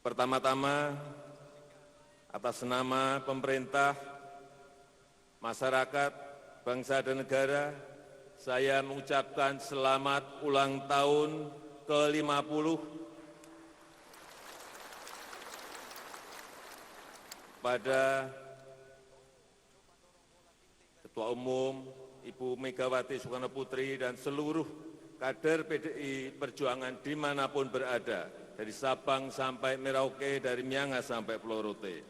Pertama-tama, atas nama pemerintah, masyarakat, bangsa dan negara, saya mengucapkan selamat ulang tahun ke-50 pada Ketua Umum Ibu Megawati Soekarno Putri dan seluruh kader PDI Perjuangan dimanapun berada, dari Sabang sampai Merauke, dari Miangas sampai Pulau Rote.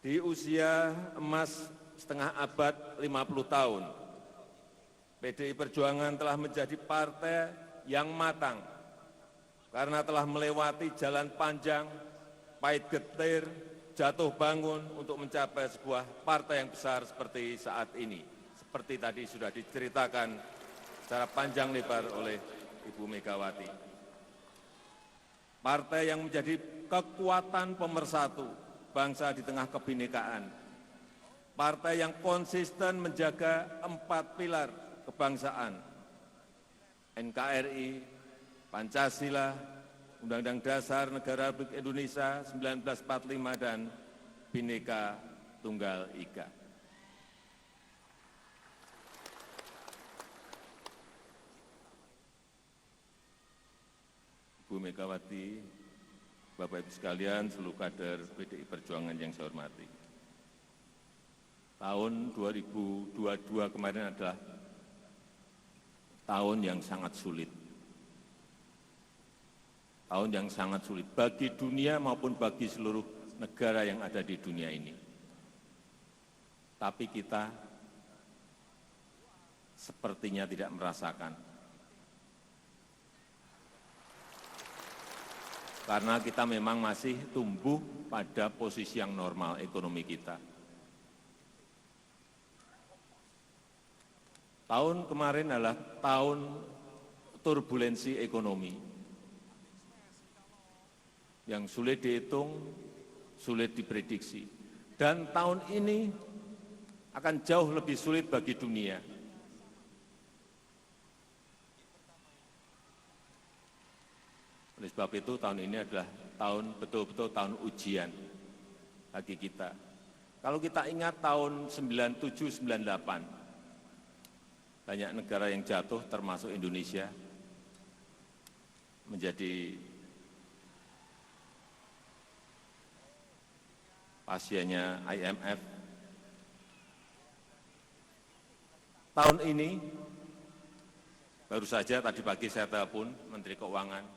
Di usia emas setengah abad 50 tahun, PDI Perjuangan telah menjadi partai yang matang karena telah melewati jalan panjang, pahit getir, jatuh bangun untuk mencapai sebuah partai yang besar seperti saat ini. Seperti tadi sudah diceritakan secara panjang lebar oleh Ibu Megawati. Partai yang menjadi kekuatan pemersatu bangsa di tengah kebinekaan. Partai yang konsisten menjaga 4 pilar kebangsaan, NKRI, Pancasila, Undang-Undang Dasar Negara Republik Indonesia 1945 dan Bhinneka Tunggal Ika. Bu Megawati, Bapak Ibu sekalian, seluruh kader PDI Perjuangan yang saya hormati. Tahun 2022 kemarin adalah tahun yang sangat sulit. Tahun yang sangat sulit bagi dunia maupun bagi seluruh negara yang ada di dunia ini. Tapi kita sepertinya tidak merasakan. Karena kita memang masih tumbuh pada posisi yang normal ekonomi kita. Tahun kemarin adalah tahun turbulensi ekonomi yang sulit dihitung, sulit diprediksi. Dan tahun ini akan jauh lebih sulit bagi dunia. Oleh sebab itu tahun ini adalah tahun betul-betul tahun ujian bagi kita. Kalau kita ingat tahun 97-98, banyak negara yang jatuh termasuk Indonesia menjadi pasiennya IMF. Tahun ini baru saja tadi pagi saya telepon Menteri Keuangan,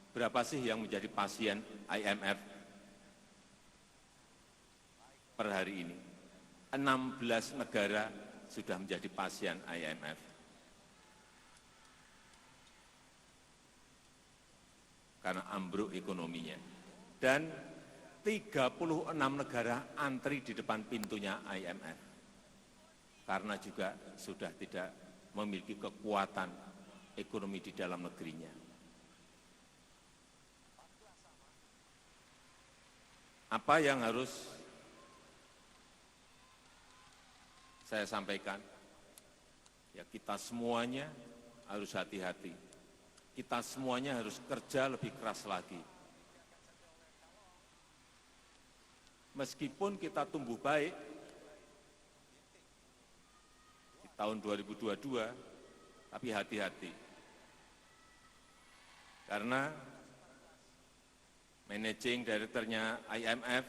berapa sih yang menjadi pasien IMF per hari ini? 16 negara sudah menjadi pasien IMF. Karena ambruk ekonominya. Dan 36 negara antri di depan pintunya IMF. Karena juga sudah tidak memiliki kekuatan ekonomi di dalam negerinya. Apa yang harus saya sampaikan? Ya, kita semuanya harus hati-hati. Kita semuanya harus kerja lebih keras lagi. Meskipun kita tumbuh baik di tahun 2022, tapi hati-hati. Karena Managing Director-nya IMF,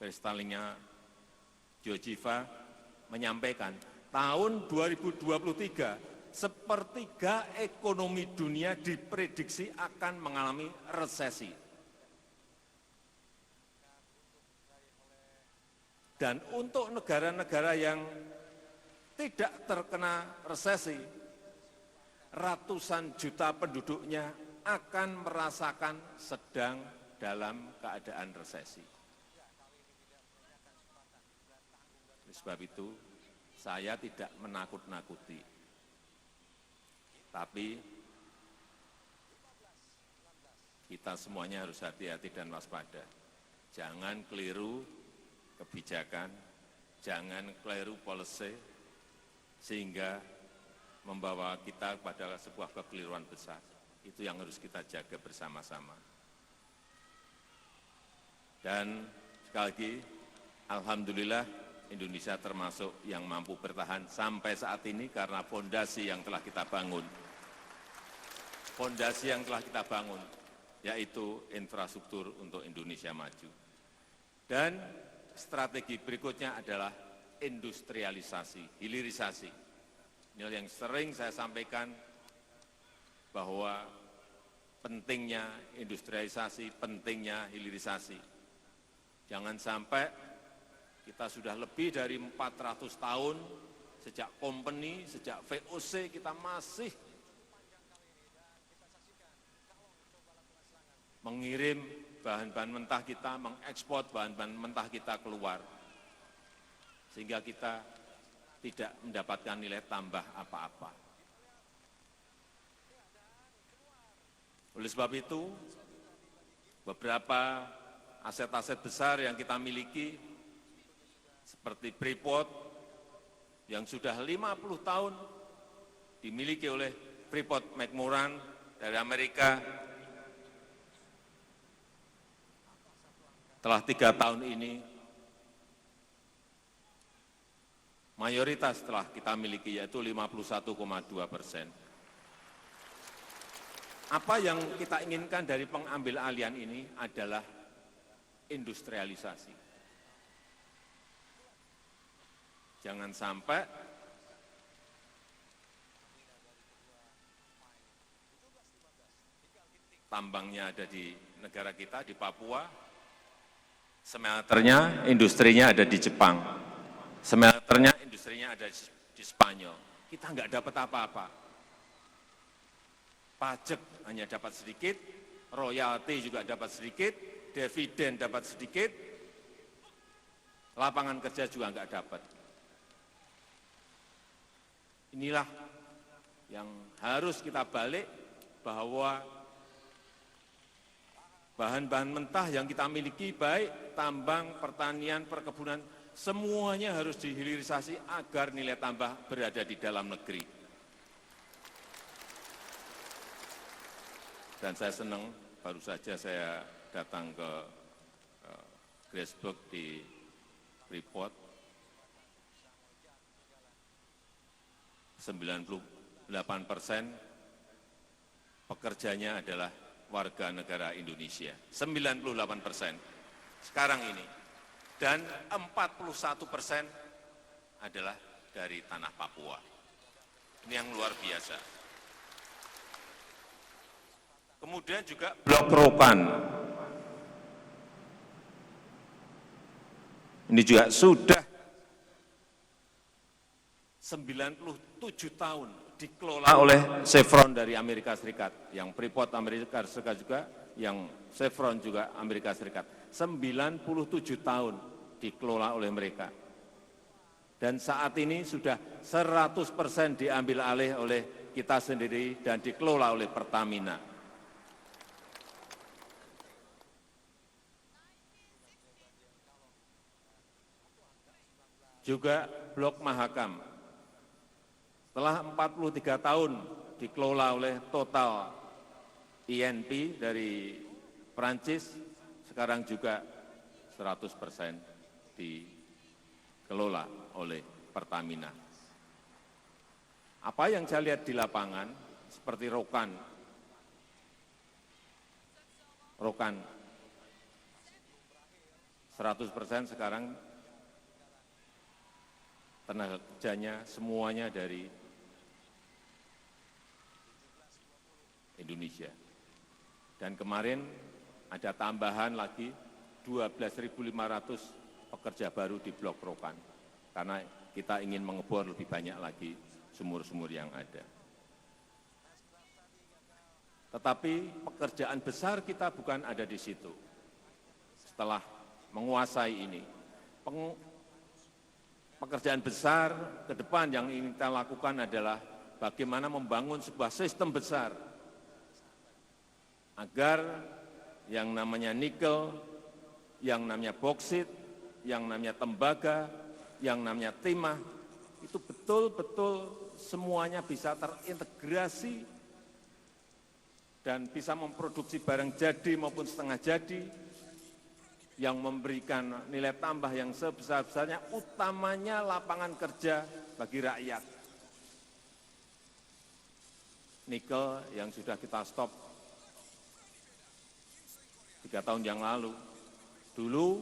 Kristalina Georgieva, menyampaikan tahun 2023 sepertiga ekonomi dunia diprediksi akan mengalami resesi. Dan untuk negara-negara yang tidak terkena resesi, ratusan juta penduduknya akan merasakan sedang dalam keadaan resesi. Oleh sebab itu, saya tidak menakut-nakuti, tapi kita semuanya harus hati-hati dan waspada. Jangan keliru kebijakan, jangan keliru policy, sehingga membawa kita pada sebuah kekeliruan besar. Itu yang harus kita jaga bersama-sama. Dan sekali lagi, alhamdulillah Indonesia termasuk yang mampu bertahan sampai saat ini karena fondasi yang telah kita bangun. Fondasi yang telah kita bangun, yaitu infrastruktur untuk Indonesia maju. Dan strategi berikutnya adalah industrialisasi, hilirisasi. Ini yang sering saya sampaikan bahwa pentingnya industrialisasi, pentingnya hilirisasi. Jangan sampai kita sudah lebih dari 400 tahun sejak company, sejak VOC kita masih mengirim bahan-bahan mentah kita, mengekspor bahan-bahan mentah kita keluar. Sehingga kita tidak mendapatkan nilai tambah apa-apa. Oleh sebab itu, beberapa aset-aset besar yang kita miliki, seperti Freeport, yang sudah 50 tahun dimiliki oleh Freeport McMoran dari Amerika, telah 3 tahun ini, mayoritas telah kita miliki, yaitu 51,2%. Apa yang kita inginkan dari pengambil alihan ini adalah industrialisasi. Jangan sampai tambangnya ada di negara kita, di Papua, smelternya, industrinya ada di Jepang, smelternya, industrinya ada di Spanyol. Kita nggak dapat apa-apa. Pajak hanya dapat sedikit, royalti juga dapat sedikit, dividen dapat sedikit, lapangan kerja juga nggak dapat. Inilah yang harus kita balik, bahwa bahan-bahan mentah yang kita miliki, baik tambang, pertanian, perkebunan, semuanya harus dihilirisasi agar nilai tambah berada di dalam negeri. Dan saya senang, baru saja saya datang ke Grasberg di Freeport, 98% pekerjanya adalah warga negara Indonesia, 98% sekarang ini, dan 41% adalah dari tanah Papua. Ini yang luar biasa. Kemudian juga Blok Rokan. Ini juga sudah 97 tahun dikelola oleh Chevron dari Amerika Serikat, yang Freeport Amerika Serikat juga, yang Chevron juga Amerika Serikat. 97 tahun dikelola oleh mereka. Dan saat ini sudah 100% diambil alih oleh kita sendiri dan dikelola oleh Pertamina. Juga Blok Mahakam, setelah 43 tahun dikelola oleh Total INP dari Perancis, sekarang juga 100% dikelola oleh Pertamina. Apa yang saya lihat di lapangan, seperti Rokan 100% sekarang tenaga kerjanya semuanya dari Indonesia. Dan kemarin ada tambahan lagi 12.500 pekerja baru di Blok Rokan, karena kita ingin mengebor lebih banyak lagi sumur-sumur yang ada. Tetapi pekerjaan besar kita bukan ada di situ. Setelah menguasai ini, pekerjaan besar ke depan yang ingin kita lakukan adalah bagaimana membangun sebuah sistem besar agar yang namanya nikel, yang namanya boksit, yang namanya tembaga, yang namanya timah, itu betul-betul semuanya bisa terintegrasi dan bisa memproduksi barang jadi maupun setengah jadi yang memberikan nilai tambah yang sebesar-besarnya, utamanya lapangan kerja bagi rakyat. Nikel yang sudah kita stop 3 tahun yang lalu. Dulu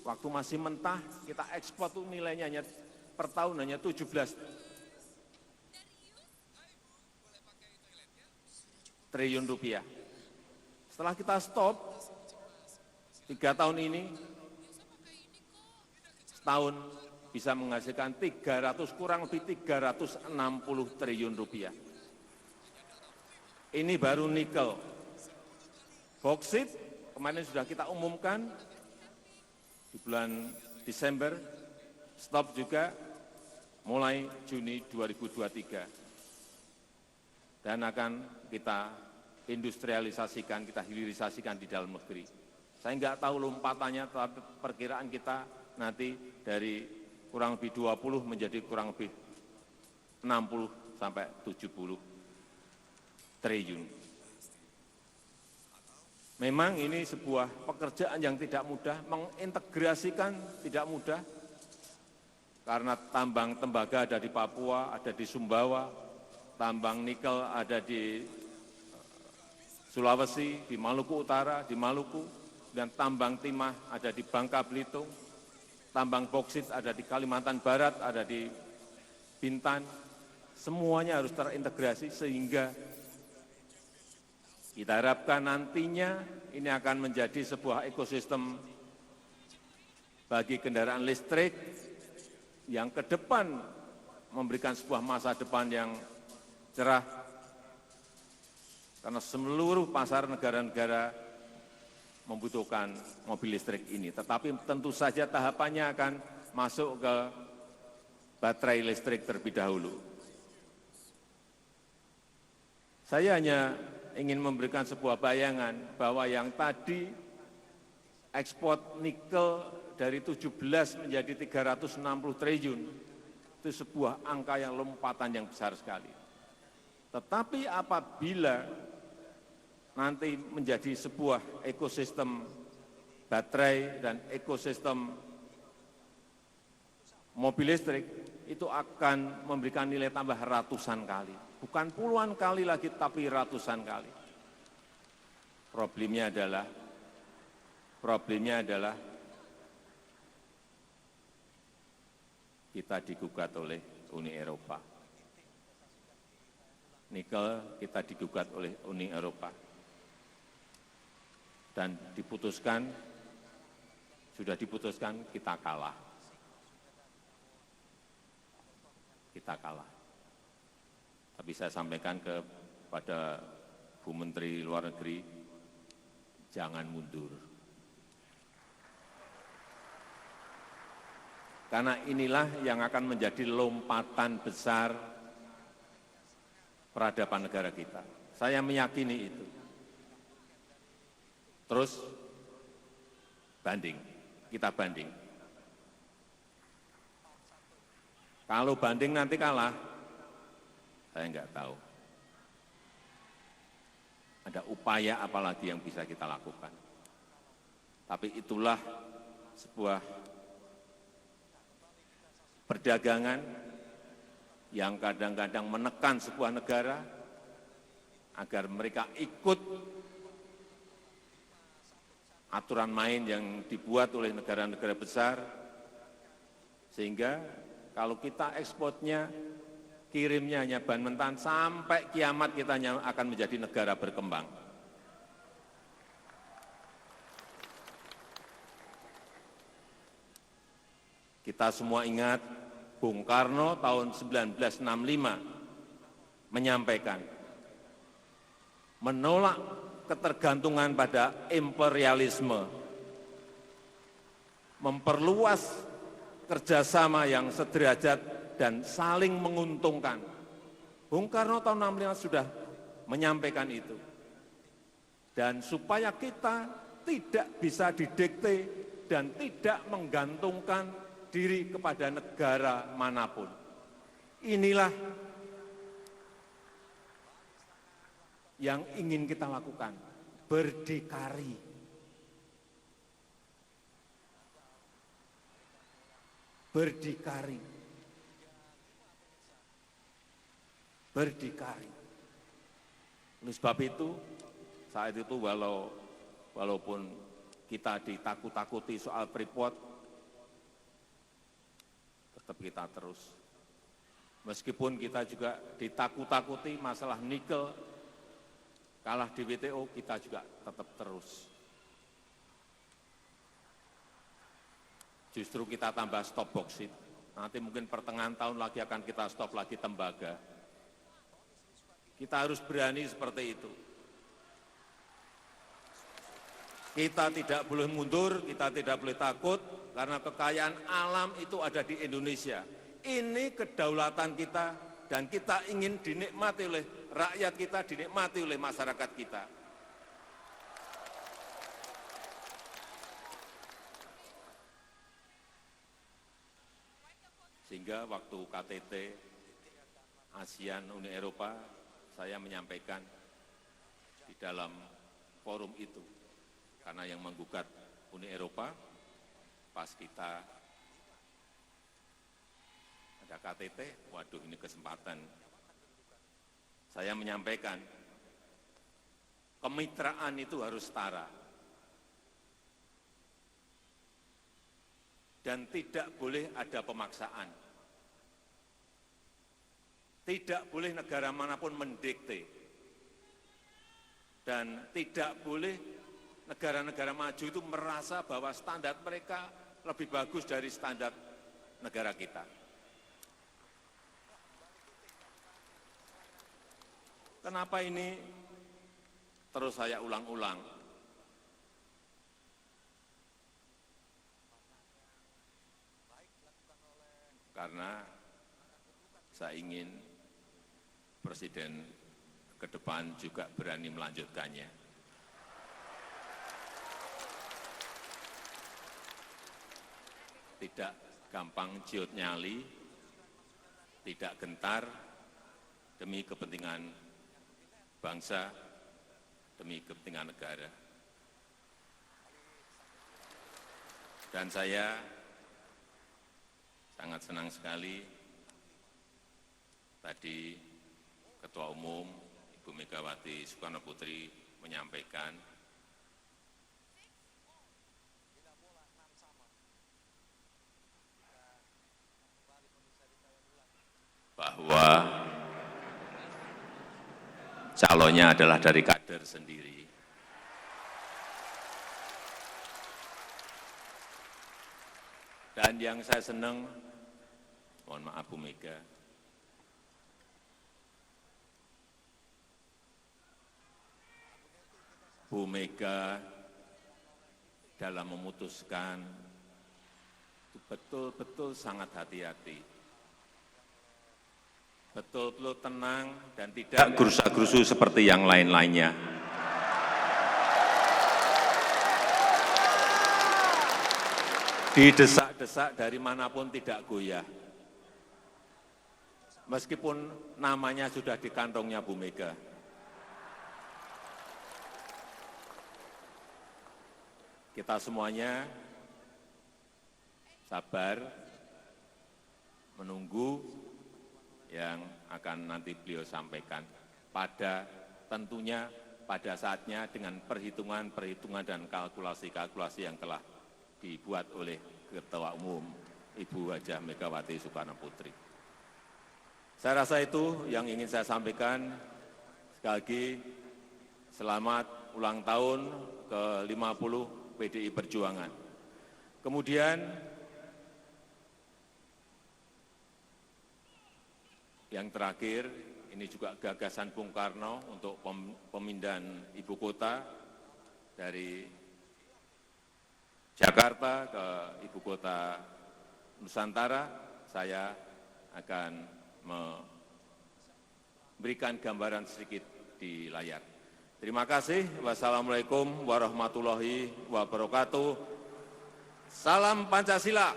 waktu masih mentah kita ekspor tuh nilainya hanya per tahun hanya 17 triliun rupiah. Setelah kita stop 3 tahun ini, setahun bisa menghasilkan kurang lebih 360 triliun rupiah. Ini baru nikel. Boksit kemarin sudah kita umumkan di bulan Desember, stop juga mulai Juni 2023. Dan akan kita industrialisasikan, kita hilirisasikan di dalam negeri. Saya nggak tahu lompatannya, tapi perkiraan kita nanti dari kurang lebih 20 menjadi kurang lebih 60 sampai 70 triliun. Memang ini sebuah pekerjaan yang tidak mudah, mengintegrasikan tidak mudah, karena tambang tembaga ada di Papua, ada di Sumbawa, tambang nikel ada di Sulawesi, di Maluku Utara, di Maluku, dan tambang timah ada di Bangka Belitung, tambang boksit ada di Kalimantan Barat, ada di Bintan. Semuanya harus terintegrasi sehingga kita harapkan nantinya ini akan menjadi sebuah ekosistem bagi kendaraan listrik yang ke depan memberikan sebuah masa depan yang cerah, karena seluruh pasar negara-negara membutuhkan mobil listrik ini. Tetapi tentu saja tahapannya akan masuk ke baterai listrik terlebih dahulu. Saya hanya ingin memberikan sebuah bayangan bahwa yang tadi ekspor nikel dari 17 menjadi 360 triliun, itu sebuah angka yang lompatan yang besar sekali. Tetapi apabila nanti menjadi sebuah ekosistem baterai dan ekosistem mobil listrik, itu akan memberikan nilai tambah ratusan kali. Bukan puluhan kali lagi, tapi ratusan kali. Problemnya adalah kita digugat oleh Uni Eropa. Nikel kita digugat oleh Uni Eropa. Dan sudah diputuskan kita kalah. Kita kalah. Tapi saya sampaikan kepada Bu Menteri Luar Negeri, jangan mundur. Karena inilah yang akan menjadi lompatan besar peradaban negara kita. Saya meyakini itu. Terus kita banding. Kalau banding nanti kalah, saya enggak tahu. Ada upaya apa lagi yang bisa kita lakukan. Tapi itulah sebuah perdagangan yang kadang-kadang menekan sebuah negara agar mereka ikut aturan main yang dibuat oleh negara-negara besar, sehingga kalau kita ekspornya, kirimnya hanya bahan mentah, sampai kiamat kita akan menjadi negara berkembang. Kita semua ingat Bung Karno tahun 1965 menyampaikan, menolak ketergantungan pada imperialisme, memperluas kerjasama yang sederajat dan saling menguntungkan. Bung Karno tahun 65 sudah menyampaikan itu. Dan supaya kita tidak bisa didikte dan tidak menggantungkan diri kepada negara manapun. Inilah yang ingin kita lakukan, berdikari. Berdikari. Berdikari. Oleh sebab itu, saat itu walaupun kita ditakut-takuti soal Freeport, tetap kita terus. Meskipun kita juga ditakut-takuti masalah nikel, kalah di WTO, kita juga tetap terus. Justru kita tambah stop boksit. Nanti mungkin pertengahan tahun lagi akan kita stop lagi tembaga. Kita harus berani seperti itu. Kita tidak boleh mundur, kita tidak boleh takut, karena kekayaan alam itu ada di Indonesia. Ini kedaulatan kita, dan kita ingin dinikmati oleh rakyat kita, dinikmati oleh masyarakat kita. Sehingga waktu KTT ASEAN Uni Eropa, saya menyampaikan di dalam forum itu, karena yang menggugat Uni Eropa, pas kita ada KTT, waduh ini kesempatan. Saya menyampaikan, kemitraan itu harus setara. Dan tidak boleh ada pemaksaan. Tidak boleh negara manapun mendikte. Dan tidak boleh negara-negara maju itu merasa bahwa standar mereka lebih bagus dari standar negara kita. Kenapa ini terus saya ulang-ulang? Karena saya ingin Presiden ke depan juga berani melanjutkannya. Tidak gampang ciut nyali, tidak gentar demi kepentingan bangsa, demi kepentingan negara. Dan saya sangat senang sekali tadi Ketua Umum Ibu Megawati Soekarno Putri menyampaikan bahwa calonnya adalah dari kader sendiri. Dan yang saya senang, mohon maaf Bu Mega, Bu Mega dalam memutuskan itu betul-betul sangat hati-hati. Betul-betul tenang dan tidak gerusa-gerusu seperti yang lain-lainnya. Didesak-desak dari manapun tidak goyah. Meskipun namanya sudah di kantongnya Bu Mega. Kita semuanya sabar menunggu yang akan nanti beliau sampaikan tentunya pada saatnya dengan perhitungan-perhitungan dan kalkulasi-kalkulasi yang telah dibuat oleh Ketua Umum Ibu Hajah Megawati Soekarno Putri. Saya rasa itu yang ingin saya sampaikan. Sekali lagi, selamat ulang tahun ke-50 PDI Perjuangan. Kemudian, yang terakhir, ini juga gagasan Bung Karno untuk pemindahan ibu kota dari Jakarta ke ibu kota Nusantara. Saya akan memberikan gambaran sedikit di layar. Terima kasih. Wassalamualaikum warahmatullahi wabarakatuh. Salam Pancasila.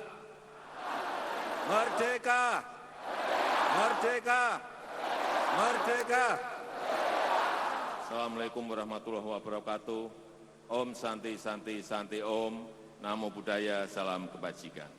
Merdeka! Merdeka! Merdeka! Assalamualaikum warahmatullahi wabarakatuh. Om Santi Santi Santi Om. Namo Buddhaya, salam kebajikan.